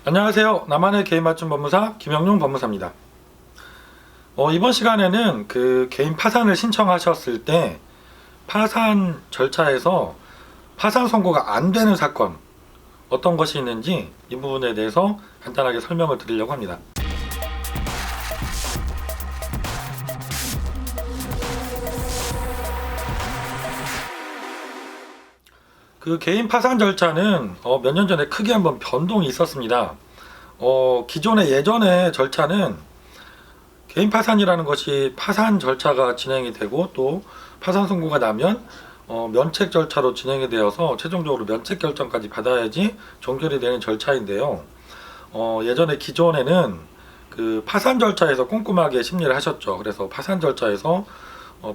안녕하세요. 나만의 개인 맞춤 법무사 김영용 법무사입니다. 이번 시간에는 그 개인 파산을 신청하셨을 때 파산 절차에서 파산 선고가 안 되는 사건 어떤 것이 있는지 이 부분에 대해서 간단하게 설명을 드리려고 합니다. 그 개인 파산 절차는 몇 년 전에 크게 한번 변동이 있었습니다. 기존의 예전의 절차는 개인 파산이라는 것이 파산 절차가 진행이 되고 또 파산 선고가 나면 면책 절차로 진행이 되어서 최종적으로 면책 결정까지 받아야지 종결이 되는 절차인데요. 예전에 기존에는 그 파산 절차에서 꼼꼼하게 심리를 하셨죠. 그래서 파산 절차에서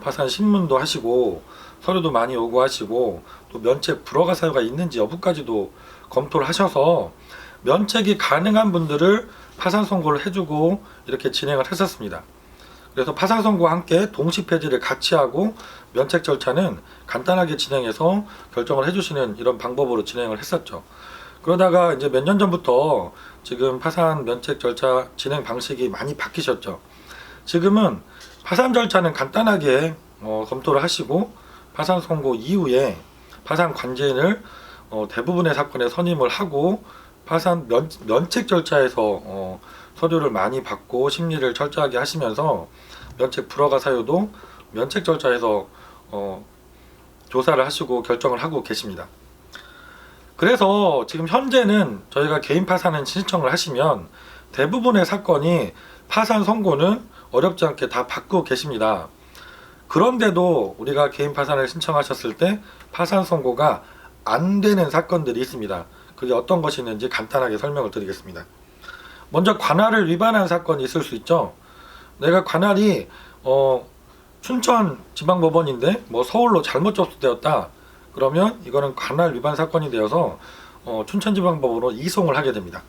파산 신문도 하시고 서류도 많이 요구하시고 또 면책 불허가 사유가 있는지 여부까지도 검토를 하셔서 면책이 가능한 분들을 파산 선고를 해주고 이렇게 진행을 했었습니다. 그래서 파산 선고와 함께 동시 폐지를 같이 하고 면책 절차는 간단하게 진행해서 결정을 해주시는 이런 방법으로 진행을 했었죠. 그러다가 이제 몇 년 전부터 지금 파산 면책 절차 진행 방식이 많이 바뀌셨죠. 지금은 파산 절차는 간단하게 검토를 하시고 파산 선고 이후에 파산 관제인을 대부분의 사건에 선임을 하고 파산 면책 절차에서 서류를 많이 받고 심리를 철저하게 하시면서 면책 불허가 사유도 면책 절차에서 조사를 하시고 결정을 하고 계십니다. 그래서 지금 현재는 저희가 개인 파산을 신청을 하시면 대부분의 사건이 파산 선고는 어렵지 않게 다 받고 계십니다. 그런데도 우리가 개인 파산을 신청하셨을 때 파산 선고가 안 되는 사건들이 있습니다. 그게 어떤 것이 있는지 간단하게 설명을 드리겠습니다. 먼저 관할을 위반한 사건이 있을 수 있죠. 내가 관할이 춘천지방법원인데 서울로 잘못 접수되었다. 그러면 이거는 관할 위반 사건이 되어서 춘천지방법원으로 이송을 하게 됩니다.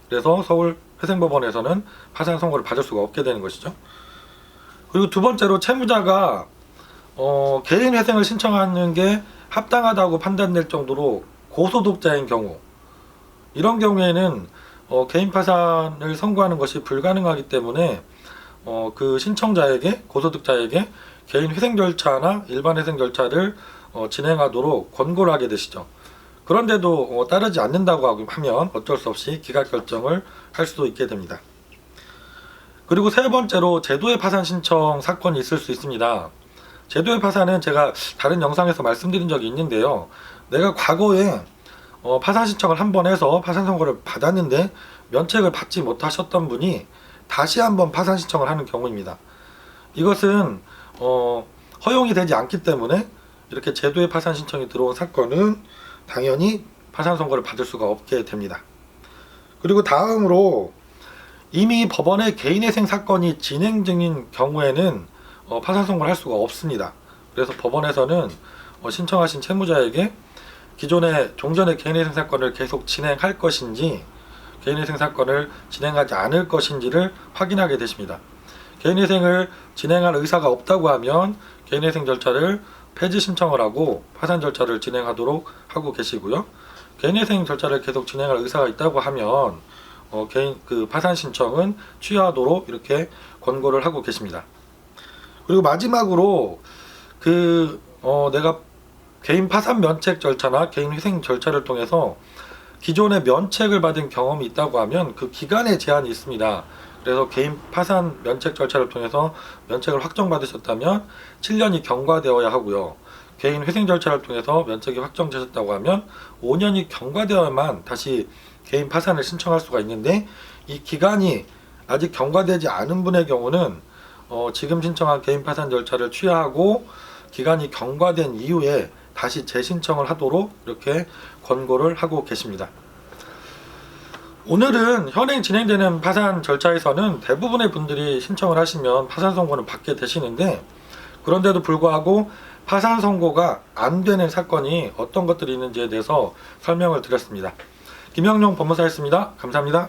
그래서 서울 회생법원에서는 파산 선고를 받을 수가 없게 되는 것이죠. 그리고 두 번째로 채무자가 개인 회생을 신청하는 게 합당하다고 판단될 정도로 고소득자인 경우, 이런 경우에는 개인 파산을 선고하는 것이 불가능하기 때문에 그 신청자에게, 고소득자에게 개인 회생 절차나 일반 회생 절차를 진행하도록 권고를 하게 되시죠. 그런데도 따르지 않는다고 하면 어쩔 수 없이 기각 결정을 할 수도 있게 됩니다. 그리고 세 번째로 제도의 파산 신청 사건이 있을 수 있습니다. 제도의 파산은 제가 다른 영상에서 말씀드린 적이 있는데요. 내가 과거에 파산 신청을 한 번 해서 파산 선고를 받았는데 면책을 받지 못하셨던 분이 다시 한번 파산 신청을 하는 경우입니다. 이것은 허용이 되지 않기 때문에 이렇게 제도의 파산 신청이 들어온 사건은 당연히 파산 선고를 받을 수가 없게 됩니다. 그리고 다음으로 이미 법원에 개인회생 사건이 진행 중인 경우에는 파산 선고를 할 수가 없습니다. 그래서 법원에서는 신청하신 채무자에게 기존의 종전의 개인회생 사건을 계속 진행할 것인지 개인회생 사건을 진행하지 않을 것인지를 확인하게 되십니다. 개인회생을 진행할 의사가 없다고 하면 개인회생 절차를 폐지 신청을 하고 파산 절차를 진행하도록 하고 계시고요. 개인회생 절차를 계속 진행할 의사가 있다고 하면 개인 그 파산 신청은 취하도록 이렇게 권고를 하고 계십니다. 그리고 마지막으로 내가 개인 파산 면책 절차나 개인 회생 절차를 통해서 기존에 면책을 받은 경험이 있다고 하면 그 기간에 제한이 있습니다. 그래서 개인 파산 면책 절차를 통해서 면책을 확정받으셨다면 7년이 경과되어야 하고요. 개인 회생 절차를 통해서 면책이 확정되셨다고 하면 5년이 경과되어야만 다시 개인 파산을 신청할 수가 있는데, 이 기간이 아직 경과되지 않은 분의 경우는 지금 신청한 개인 파산 절차를 취하하고 기간이 경과된 이후에 다시 재신청을 하도록 이렇게 권고를 하고 계십니다. 오늘은 현행 진행되는 파산 절차에서는 대부분의 분들이 신청을 하시면 파산 선고는 받게 되시는데, 그런데도 불구하고 파산 선고가 안 되는 사건이 어떤 것들이 있는지에 대해서 설명을 드렸습니다. 김영용 법무사였습니다. 감사합니다.